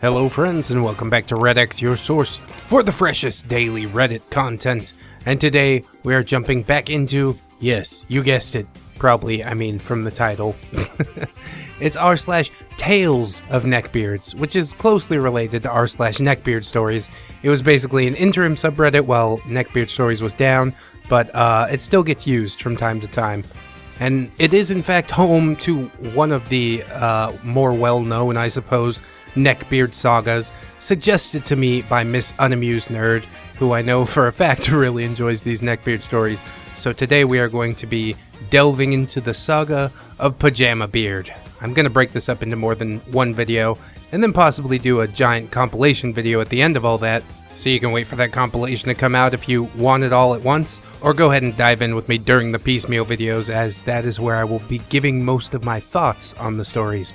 Hello friends and welcome back to ReddX, your source for the freshest daily Reddit content. And today we are jumping back into, yes, you guessed it, probably, I mean from the title. It's r/slash Tales of Neckbeards, which is closely related to r/slash neckbeardstories. It was basically an interim subreddit while neckbeardstories was down, but it still gets used from time to time. And it is in fact home to one of the more well-known, I suppose, neckbeard sagas, suggested to me by Miss Unamused Nerd, who I know for a fact really enjoys these neckbeard stories. So today we are going to be delving into the saga of Pajamabeard. I'm going to break this up into more than one video, and then possibly do a giant compilation video at the end of all that, so you can wait for that compilation to come out if you want it all at once, or go ahead and dive in with me during the piecemeal videos, as that is where I will be giving most of my thoughts on the stories.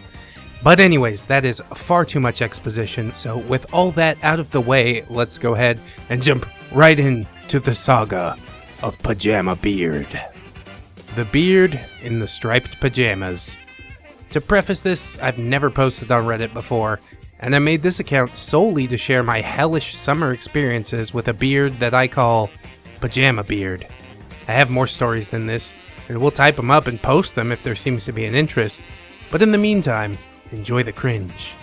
But anyways, that is far too much exposition, so with all that out of the way, let's go ahead and jump right into the saga of Pajamabeard. The beard in the striped pajamas. To preface this, I've never posted on Reddit before, and I made this account solely to share my hellish summer experiences with a beard that I call Pajamabeard. I have more stories than this, and we'll type them up and post them if there seems to be an interest, but in the meantime, enjoy the cringe.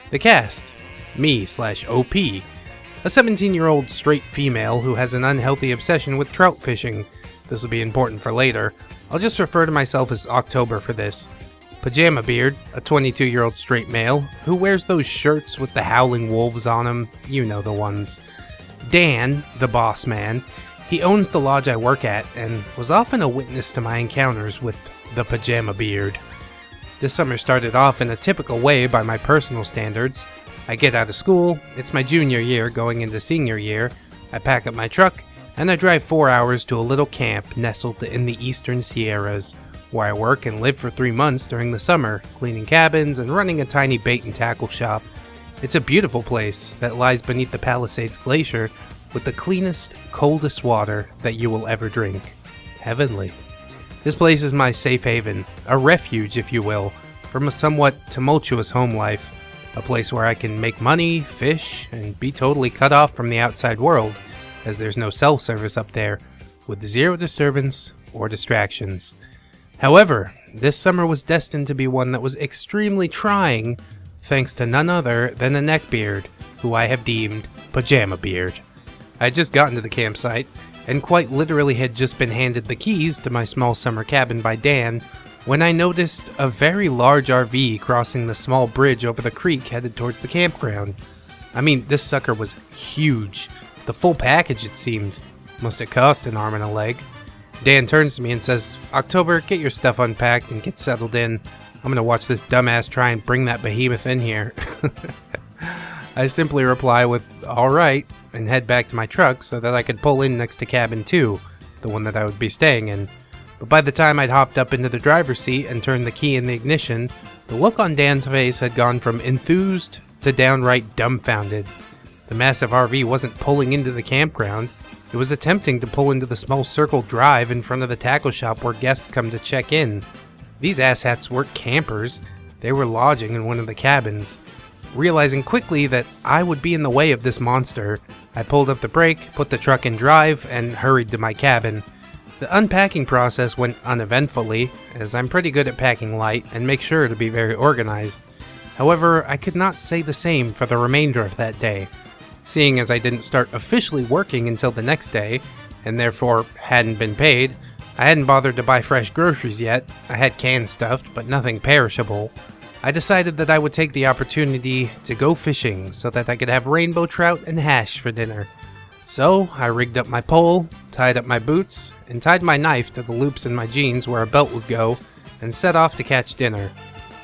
The cast: me/OP, a 17-year-old straight female who has an unhealthy obsession with trout fishing. This will be important for later. I'll just refer to myself as October for this. Pajamabeard, a 22-year-old straight male who wears those shirts with the howling wolves on them, you know the ones. Dan, the boss man, he owns the lodge I work at and was often a witness to my encounters with the Pajamabeard. This summer started off in a typical way by my personal standards. I get out of school, it's my junior year going into senior year, I pack up my truck, and I drive 4 hours to a little camp nestled in the eastern Sierras, where I work and live for 3 months during the summer, cleaning cabins and running a tiny bait and tackle shop. It's a beautiful place that lies beneath the Palisades Glacier with the cleanest, coldest water that you will ever drink. Heavenly. This place is my safe haven, a refuge, if you will, from a somewhat tumultuous home life, a place where I can make money, fish, and be totally cut off from the outside world, as there's no cell service up there, with zero disturbance or distractions. However, this summer was destined to be one that was extremely trying, thanks to none other than a neckbeard, who I have deemed Pajamabeard. I had just gotten to the campsite, and quite literally had just been handed the keys to my small summer cabin by Dan, when I noticed a very large RV crossing the small bridge over the creek headed towards the campground. I mean, this sucker was huge. The full package, it seemed. Must have cost an arm and a leg. Dan turns to me and says, "October, get your stuff unpacked and get settled in. I'm gonna watch this dumbass try and bring that behemoth in here." I simply reply with, "Alright," and head back to my truck so that I could pull in next to cabin 2, the one that I would be staying in. But by the time I'd hopped up into the driver's seat and turned the key in the ignition, the look on Dan's face had gone from enthused to downright dumbfounded. The massive RV wasn't pulling into the campground, it was attempting to pull into the small circle drive in front of the tackle shop where guests come to check in. These asshats weren't campers, they were lodging in one of the cabins. Realizing quickly that I would be in the way of this monster, I pulled up the brake, put the truck in drive, and hurried to my cabin. The unpacking process went uneventfully, as I'm pretty good at packing light and make sure to be very organized. However, I could not say the same for the remainder of that day. Seeing as I didn't start officially working until the next day, and therefore hadn't been paid, I hadn't bothered to buy fresh groceries yet. I had canned stuff, but nothing perishable. I decided that I would take the opportunity to go fishing so that I could have rainbow trout and hash for dinner. So I rigged up my pole, tied up my boots, and tied my knife to the loops in my jeans where a belt would go, and set off to catch dinner.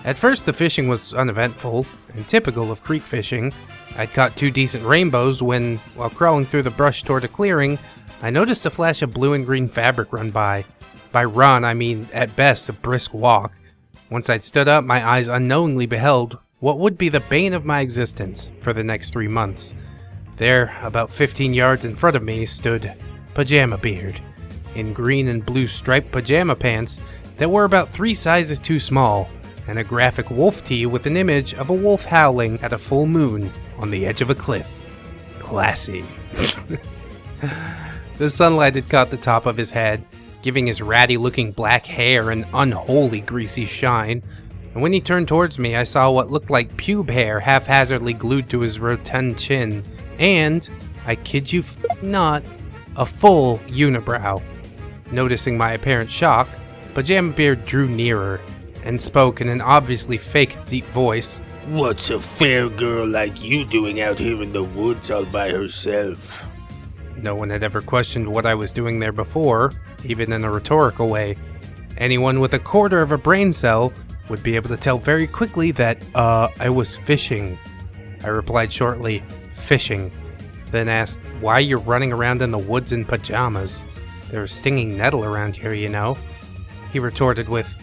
At first the fishing was uneventful, and typical of creek fishing. I'd caught 2 decent rainbows when, while crawling through the brush toward a clearing, I noticed a flash of blue and green fabric run by. By run, I mean at best a brisk walk. Once I'd stood up, my eyes unknowingly beheld what would be the bane of my existence for the next 3 months. There, about 15 yards in front of me, stood Pajamabeard, in green and blue striped pajama pants that were about 3 sizes too small, and a graphic wolf tee with an image of a wolf howling at a full moon on the edge of a cliff. Classy. The sunlight had caught the top of his head, giving his ratty-looking black hair an unholy greasy shine, and when he turned towards me, I saw what looked like pube hair haphazardly glued to his rotund chin, and, I kid you not, a full unibrow. Noticing my apparent shock, Pajamabeard drew nearer, and spoke in an obviously fake deep voice. "What's a fair girl like you doing out here in the woods all by herself?" No one had ever questioned what I was doing there before, even in a rhetorical way. Anyone with a quarter of a brain cell would be able to tell very quickly that, I was fishing. I replied shortly, fishing, then asked why you're running around in the woods in pajamas. There's stinging nettle around here, you know. He retorted with,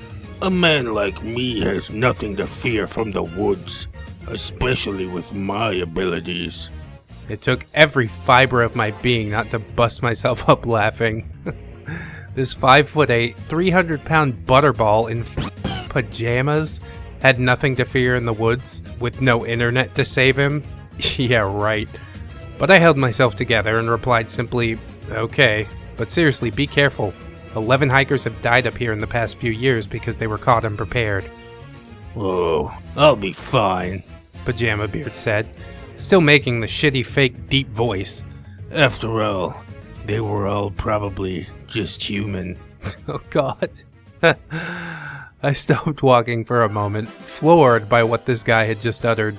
"A man like me has nothing to fear from the woods, especially with my abilities." It took every fiber of my being not to bust myself up laughing. This 5'8", 300-pound butterball in pajamas had nothing to fear in the woods, with no internet to save him? Yeah, right. But I held myself together and replied simply, okay, but seriously, be careful. 11 hikers have died up here in the past few years because they were caught unprepared. "Oh, I'll be fine," Pajamabeard said, still making the shitty fake deep voice. "After all, they were all probably just human." Oh god. I stopped walking for a moment, floored by what this guy had just uttered.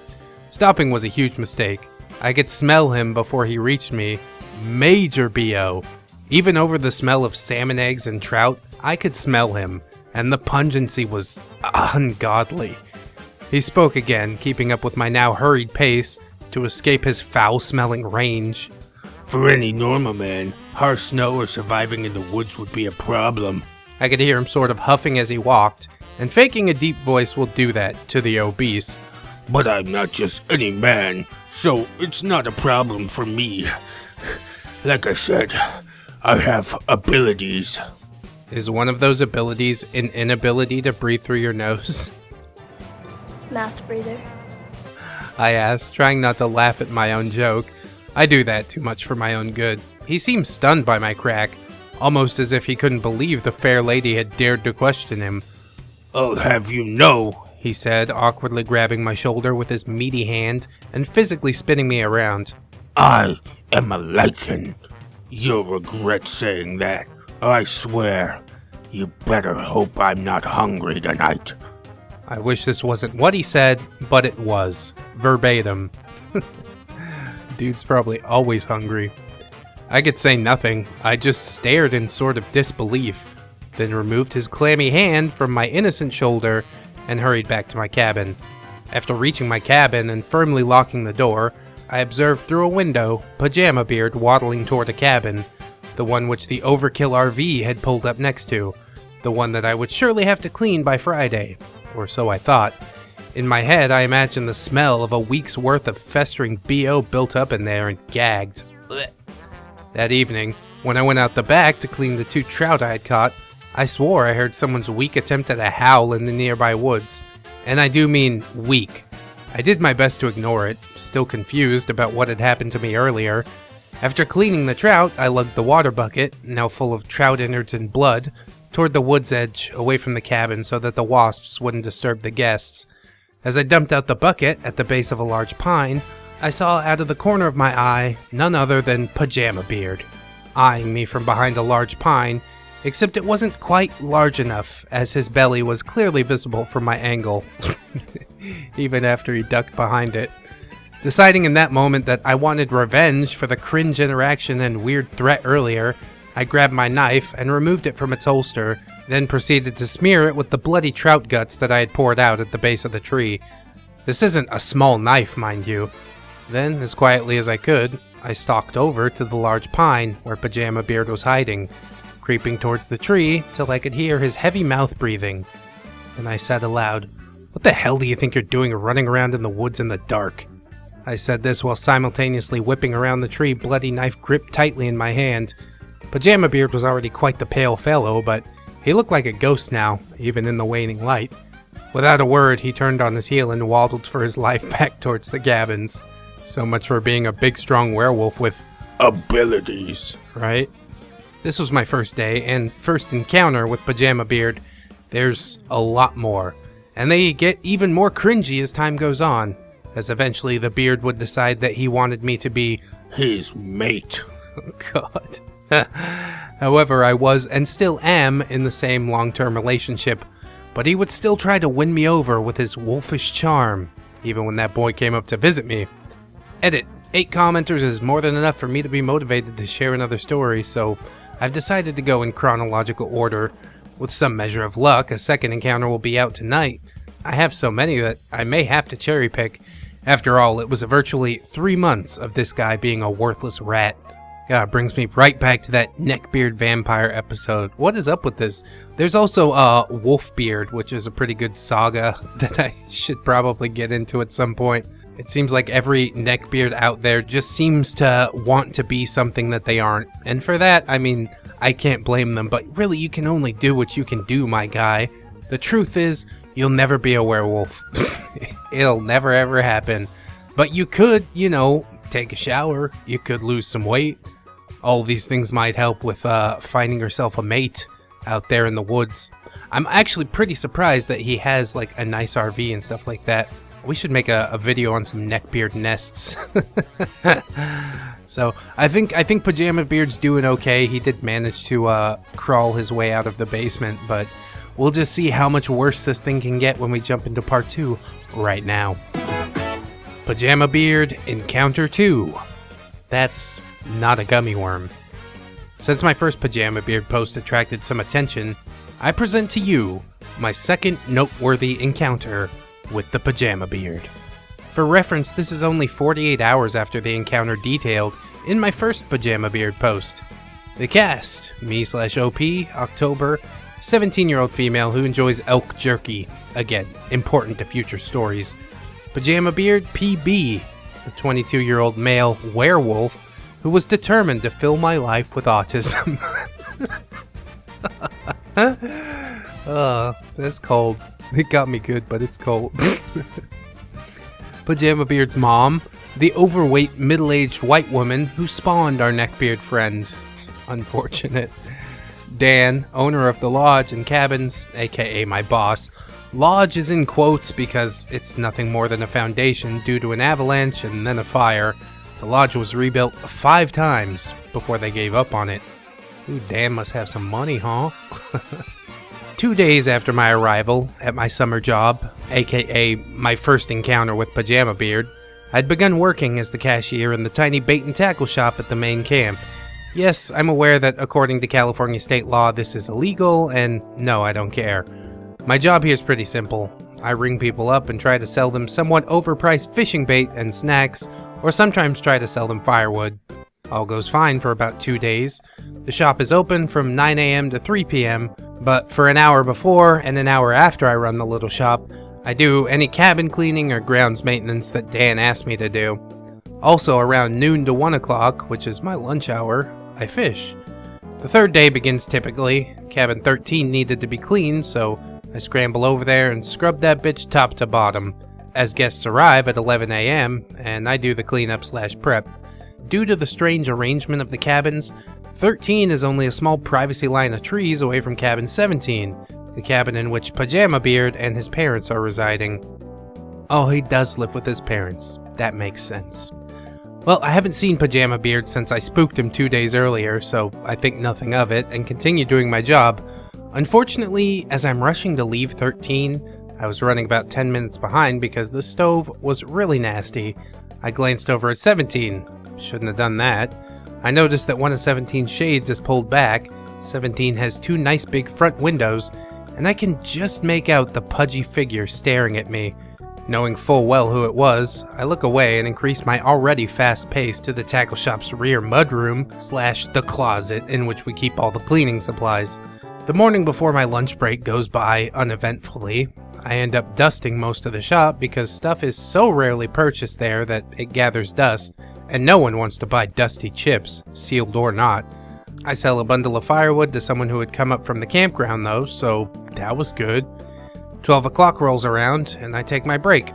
Stopping was a huge mistake. I could smell him before he reached me. Major BO. Even over the smell of salmon eggs and trout, I could smell him, and the pungency was ungodly. He spoke again, keeping up with my now hurried pace to escape his foul-smelling range. "For any normal man, harsh snow or surviving in the woods would be a problem." I could hear him sort of huffing as he walked, and faking a deep voice will do that to the obese. "But I'm not just any man, so it's not a problem for me. Like I said, I have abilities." Is one of those abilities an inability to breathe through your nose? Mouth breather. I asked, trying not to laugh at my own joke. I do that too much for my own good. He seemed stunned by my crack, almost as if he couldn't believe the fair lady had dared to question him. "I'll have you know," he said, awkwardly grabbing my shoulder with his meaty hand and physically spinning me around. "I am a lycan. You'll regret saying that, I swear. You better hope I'm not hungry tonight." I wish this wasn't what he said, but it was. Verbatim. Dude's probably always hungry. I could say nothing. I just stared in sort of disbelief, then removed his clammy hand from my innocent shoulder and hurried back to my cabin. After reaching my cabin and firmly locking the door, I observed through a window Pajamabeard waddling toward a cabin, the one which the Overkill RV had pulled up next to, the one that I would surely have to clean by Friday, or so I thought. In my head, I imagined the smell of a week's worth of festering BO built up in there and gagged. Blech. That evening, when I went out the back to clean the 2 trout I had caught, I swore I heard someone's weak attempt at a howl in the nearby woods. And I do mean weak. I did my best to ignore it, still confused about what had happened to me earlier. After cleaning the trout, I lugged the water bucket, now full of trout innards and blood, toward the wood's edge, away from the cabin so that the wasps wouldn't disturb the guests. As I dumped out the bucket at the base of a large pine, I saw out of the corner of my eye none other than Pajamabeard, eyeing me from behind a large pine, except it wasn't quite large enough, as his belly was clearly visible from my angle, even after he ducked behind it. Deciding in that moment that I wanted revenge for the cringe interaction and weird threat earlier, I grabbed my knife and removed it from its holster, then proceeded to smear it with the bloody trout guts that I had poured out at the base of the tree. This isn't a small knife, mind you. Then, as quietly as I could, I stalked over to the large pine where Pajamabeard was hiding, creeping towards the tree till I could hear his heavy mouth breathing. Then I said aloud, "What the hell do you think you're doing running around in the woods in the dark?" I said this while simultaneously whipping around the tree, bloody knife gripped tightly in my hand. Pajamabeard was already quite the pale fellow, but he looked like a ghost now, even in the waning light. Without a word, he turned on his heel and waddled for his life back towards the cabins. So much for being a big, strong werewolf with abilities. right? This was my first day and first encounter with Pajamabeard. There's a lot more, and they get even more cringy as time goes on, as eventually the beard would decide that he wanted me to be His mate. oh god. However, I was and still am in the same long-term relationship, but he would still try to win me over with his wolfish charm, even when that boy came up to visit me. Edit. 8 commenters is more than enough for me to be motivated to share another story, so I've decided to go in chronological order. With some measure of luck, a second encounter will be out tonight. I have so many that I may have to cherry pick. After all, it was virtually 3 months of this guy being a worthless rat. Yeah, it brings me right back to that neckbeard vampire episode. What is up with this? There's also Wolfbeard, which is a pretty good saga that I should probably get into at some point. It seems like every neckbeard out there just seems to want to be something that they aren't. And for that, I mean, I can't blame them, but really you can only do what you can do, my guy. The truth is, you'll never be a werewolf. It'll never ever happen. But you could, you know, take a shower. You could lose some weight. All these things might help with finding yourself a mate out there in the woods. I'm actually pretty surprised that he has like a nice RV and stuff like that. We should make a video on some neckbeard nests. So I think Pajamabeard's doing okay. He did manage to crawl his way out of the basement, but we'll just see how much worse this thing can get when we jump into part 2 right now. Pajamabeard Encounter 2. That's not a gummy worm. Since my first Pajamabeard post attracted some attention, I present to you my second noteworthy encounter with the Pajamabeard. For reference, this is only 48 hours after the encounter detailed in my first Pajamabeard post. The cast: me/OP, October, 17-year-old female who enjoys elk jerky. Again, important to future stories. Pajamabeard PB, a 22-year-old male werewolf who was determined to fill my life with autism. That's cold. It got me good, but it's cold. Pajamabeard's mom, the overweight, middle-aged white woman who spawned our neckbeard friend. Unfortunate. Dan, owner of the lodge and cabins, aka my boss. Lodge is in quotes because it's nothing more than a foundation due to an avalanche and then a fire. The lodge was rebuilt 5 times before they gave up on it. Ooh, Dan must have some money, huh? 2 days after my arrival at my summer job, aka my first encounter with Pajamabeard, I'd begun working as the cashier in the tiny bait and tackle shop at the main camp. Yes, I'm aware that according to California state law this is illegal, and no, I don't care. My job here is pretty simple. I ring people up and try to sell them somewhat overpriced fishing bait and snacks, or sometimes try to sell them firewood. All goes fine for about 2 days. The shop is open from 9 a.m. to 3 p.m., but for an hour before and an hour after I run the little shop, I do any cabin cleaning or grounds maintenance that Dan asked me to do. Also, around noon to 1 o'clock, which is my lunch hour, I fish. The third day begins typically. Cabin 13 needed to be cleaned, so I scramble over there and scrub that bitch top to bottom. As guests arrive at 11 a.m., and I do the cleanup/prep. Due to the strange arrangement of the cabins, 13 is only a small privacy line of trees away from cabin 17, the cabin in which Pajamabeard and his parents are residing. Oh, he does live with his parents. That makes sense. Well, I haven't seen Pajamabeard since I spooked him 2 days earlier, so I think nothing of it and continue doing my job. Unfortunately, as I'm rushing to leave 13, I was running about 10 minutes behind because the stove was really nasty. I glanced over at 17. Shouldn't have done that. I noticed that one of 17's shades is pulled back. 17 has 2 nice big front windows, and I can just make out the pudgy figure staring at me. Knowing full well who it was, I look away and increase my already fast pace to the tackle shop's rear mudroom/the closet in which we keep all the cleaning supplies. The morning before my lunch break goes by uneventfully. I end up dusting most of the shop because stuff is so rarely purchased there that it gathers dust, and no one wants to buy dusty chips, sealed or not. I sell a bundle of firewood to someone who had come up from the campground though, so that was good. 12 o'clock rolls around, and I take my break.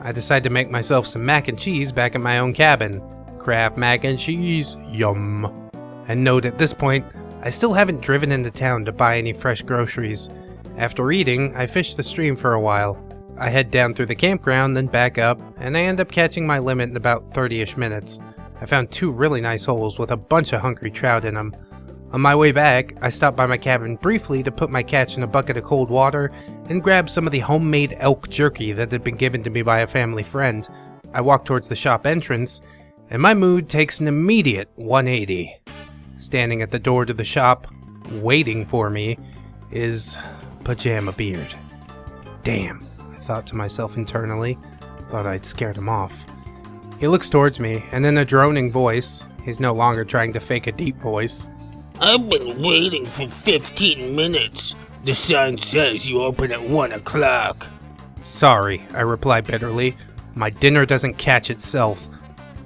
I decide to make myself some mac and cheese back at my own cabin. Kraft mac and cheese, yum. And note at this point, I still haven't driven into town to buy any fresh groceries. After eating, I fish the stream for a while. I head down through the campground, then back up, and I end up catching my limit in about 30-ish minutes. I found 2 really nice holes with a bunch of hungry trout in them. On my way back, I stopped by my cabin briefly to put my catch in a bucket of cold water and grab some of the homemade elk jerky that had been given to me by a family friend. I walk towards the shop entrance, and my mood takes an immediate 180. Standing at the door to the shop, waiting for me, is Pajamabeard. Damn, I thought to myself internally. Thought I'd scared him off. He looks towards me, and in a droning voice, he's no longer trying to fake a deep voice. I've been waiting for 15 minutes. The sign says you open at 1 o'clock. Sorry, I reply bitterly. My dinner doesn't catch itself.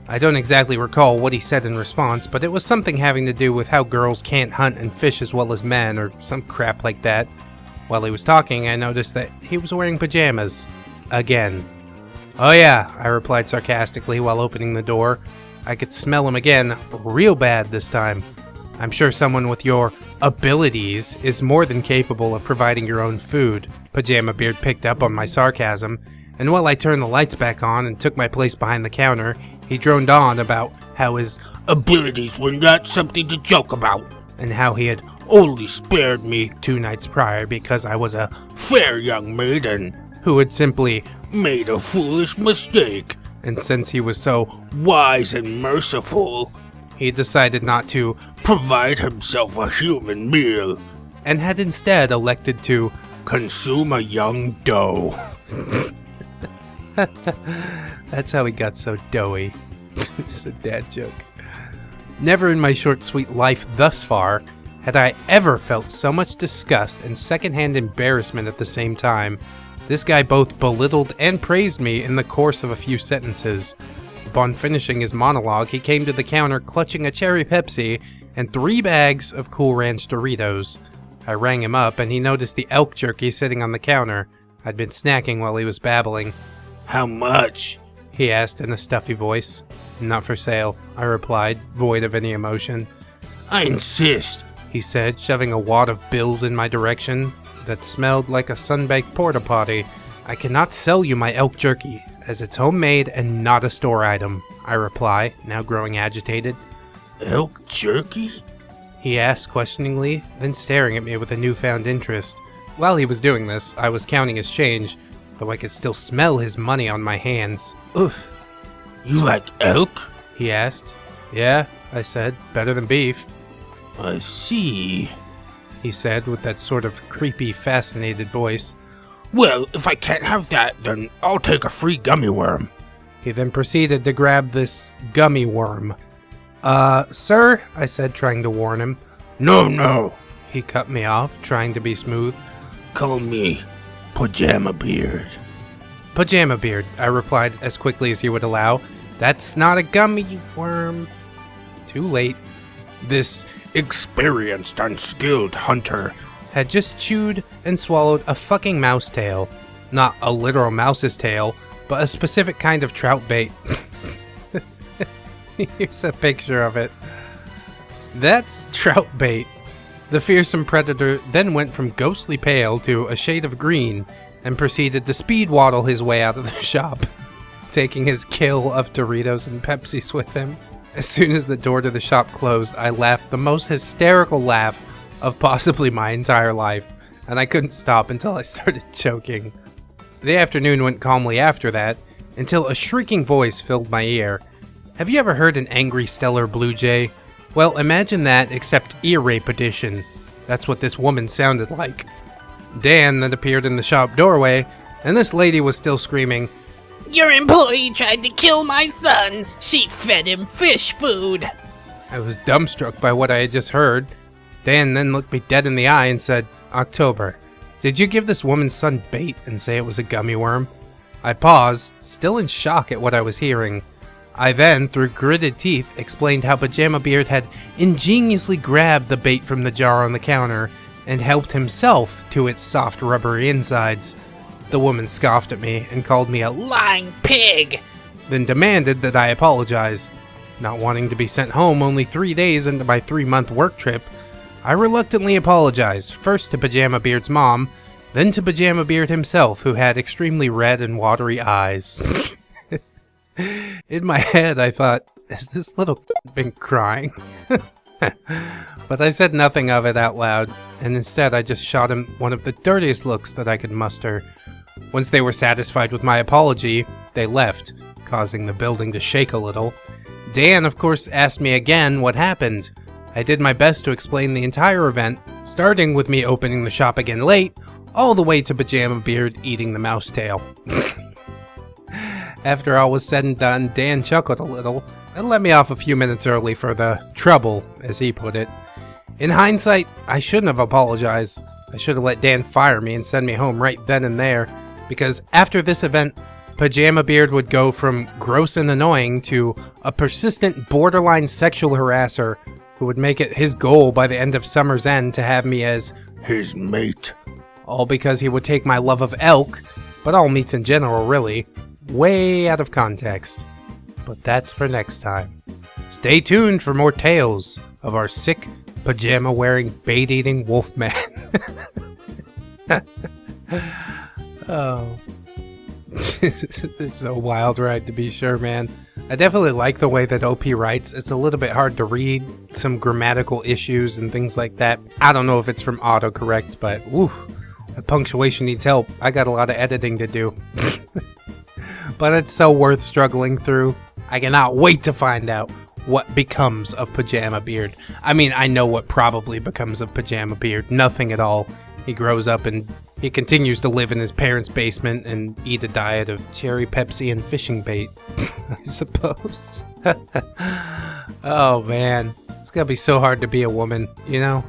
I don't exactly recall what he said in response, but it was something having to do with how girls can't hunt and fish as well as men, or some crap like that. While he was talking, I noticed that he was wearing pajamas. Again. Oh yeah, I replied sarcastically while opening the door. I could smell him again, real bad this time. I'm sure someone with your abilities is more than capable of providing your own food. Pajamabeard picked up on my sarcasm, and while I turned the lights back on and took my place behind the counter, he droned on about how his abilities were not something to joke about, and how he had only spared me 2 nights prior because I was a fair young maiden who had simply made a foolish mistake. And since he was so wise and merciful, he decided not to provide himself a human meal, and had instead elected to consume a young doe. That's how he got so doughy. It's a dad joke. Never in my short sweet life thus far had I ever felt so much disgust and secondhand embarrassment at the same time. This guy both belittled and praised me in the course of a few sentences. Upon finishing his monologue, he came to the counter clutching a cherry Pepsi and 3 bags of Cool Ranch Doritos. I rang him up and he noticed the elk jerky sitting on the counter. I'd been snacking while he was babbling. How much? He asked in a stuffy voice. Not for sale, I replied, void of any emotion. I insist, he said, shoving a wad of bills in my direction that smelled like a sun-baked porta potty. I cannot sell you my elk jerky, as it's homemade and not a store item, I reply, now growing agitated. Elk jerky? He asked questioningly, then staring at me with a newfound interest. While he was doing this, I was counting his change, though I could still smell his money on my hands. Oof. You like elk? He asked. Yeah, I said, better than beef. I see, he said with that sort of creepy, fascinated voice. Well, if I can't have that, then I'll take a free gummy worm. He then proceeded to grab this gummy worm. Sir, I said, trying to warn him. No, he cut me off, trying to be smooth. Call me Pajamabeard. Pajamabeard, I replied as quickly as he would allow. That's not a gummy worm. Too late. This experienced and skilled hunter had just chewed and swallowed a fucking mouse tail. Not a literal mouse's tail, but a specific kind of trout bait. Here's a picture of it. That's trout bait. The fearsome predator then went from ghostly pale to a shade of green and proceeded to speed waddle his way out of the shop, taking his kill of Doritos and Pepsis with him. As soon as the door to the shop closed, I laughed the most hysterical laugh of possibly my entire life, and I couldn't stop until I started choking. The afternoon went calmly after that, until a shrieking voice filled my ear. Have you ever heard an angry stellar blue jay? Well, imagine that, except ear rape edition. That's what this woman sounded like. Dan then appeared in the shop doorway, and this lady was still screaming, "Your employee tried to kill my son! She fed him fish food!" I was dumbstruck by what I had just heard. Dan then looked me dead in the eye and said, "October, did you give this woman's son bait and say it was a gummy worm?" I paused, still in shock at what I was hearing. I then, through gritted teeth, explained how Pajamabeard had ingeniously grabbed the bait from the jar on the counter and helped himself to its soft rubbery insides. The woman scoffed at me and called me a Lying pig! then demanded that I apologize. Not wanting to be sent home only 3 days into my 3-month work trip, I reluctantly apologized, first to Pajamabeard's mom, then to Pajamabeard himself, who had extremely red and watery eyes. In my head, I thought, has this little been crying? But I said nothing of it out loud, and instead I just shot him one of the dirtiest looks that I could muster. Once they were satisfied with my apology, they left, causing the building to shake a little. Dan, of course, asked me again what happened. I did my best to explain the entire event, starting with me opening the shop again late, all the way to Pajamabeard eating the mouse tail. After all was said and done, Dan chuckled a little and let me off a few minutes early for the trouble, as he put it. In hindsight, I shouldn't have apologized. I should have let Dan fire me and send me home right then and there, because after this event, Pajamabeard would go from gross and annoying to a persistent borderline sexual harasser who would make it his goal by the end of summer's end to have me as His mate. all because he would take my love of elk, but all meats in general really, way out of context. But that's for next time. Stay tuned for more tales of our sick, pajama-wearing, bait-eating wolfman. Oh. This is a wild ride to be sure, man. I definitely like the way that OP writes. It's a little bit hard to read, some grammatical issues and things like that. I don't know if it's from autocorrect, but woo, the punctuation needs help. I got a lot of editing to do. But it's so worth struggling through. I cannot wait to find out what becomes of Pajamabeard. I mean, I know what probably becomes of Pajamabeard. Nothing at all. He grows up and he continues to live in his parents' basement and eat a diet of cherry Pepsi and fishing bait, I suppose. Oh man, it's gotta be so hard to be a woman, you know?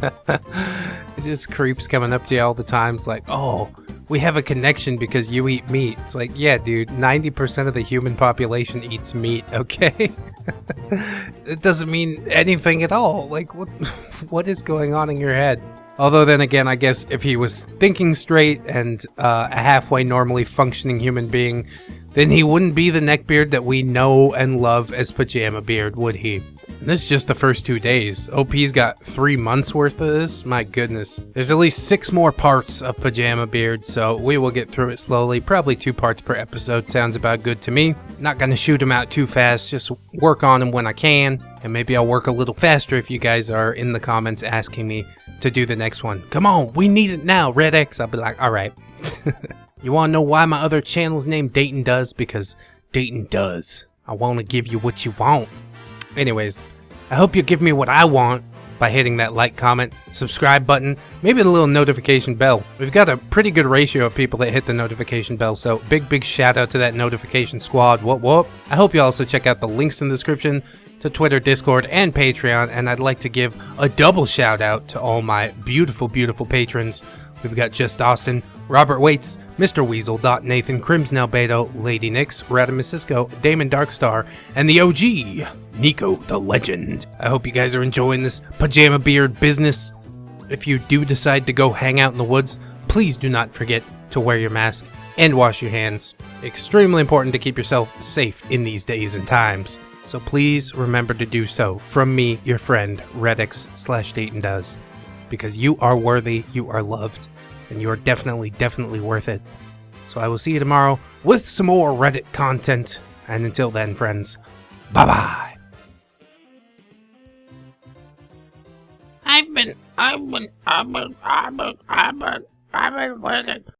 It just creeps coming up to you all the time. It's like, oh, we have a connection because you eat meat. It's like, yeah, dude, 90% of the human population eats meat, okay? It doesn't mean anything at all. Like, what is going on in your head? Although then again, I guess if he was thinking straight and a halfway normally functioning human being, then he wouldn't be the neckbeard that we know and love as Pajamabeard, would he? And this is just the first 2 days. OP's got 3 months worth of this? My goodness. There's at least 6 more parts of Pajamabeard, so we will get through it slowly. Probably 2 parts per episode sounds about good to me. Not gonna shoot him out too fast, just work on him when I can. And maybe I'll work a little faster if you guys are in the comments asking me to do the next one. Come on, we need it now, ReddX. I'll be like, alright. You wanna know why my other channel's named Dayton Does? Because Dayton does. I wanna give you what you want. Anyways, I hope you give me what I want by hitting that like, comment, subscribe button, maybe the little notification bell. We've got a pretty good ratio of people that hit the notification bell, so big shout out to that notification squad. Whoop. I hope you also check out the links in the description to Twitter, Discord, and Patreon, and I'd like to give a double shout out to all my beautiful patrons. We've got Just Austin, Robert Waits, Mr. Weasel, Nathan, Crims Beto, Lady Nix, Radimus Cisco, Damon Darkstar, and the OG, Nico the Legend. I hope you guys are enjoying this Pajamabeard business. If you do decide to go hang out in the woods, please do not forget to wear your mask and wash your hands. Extremely important to keep yourself safe in these days and times. So please remember to do so. From me, your friend, ReddX/Dayton Does. Because you are worthy, you are loved, and you are definitely worth it. So I will see you tomorrow with some more Reddit content. And until then, friends, bye-bye. I've been waiting.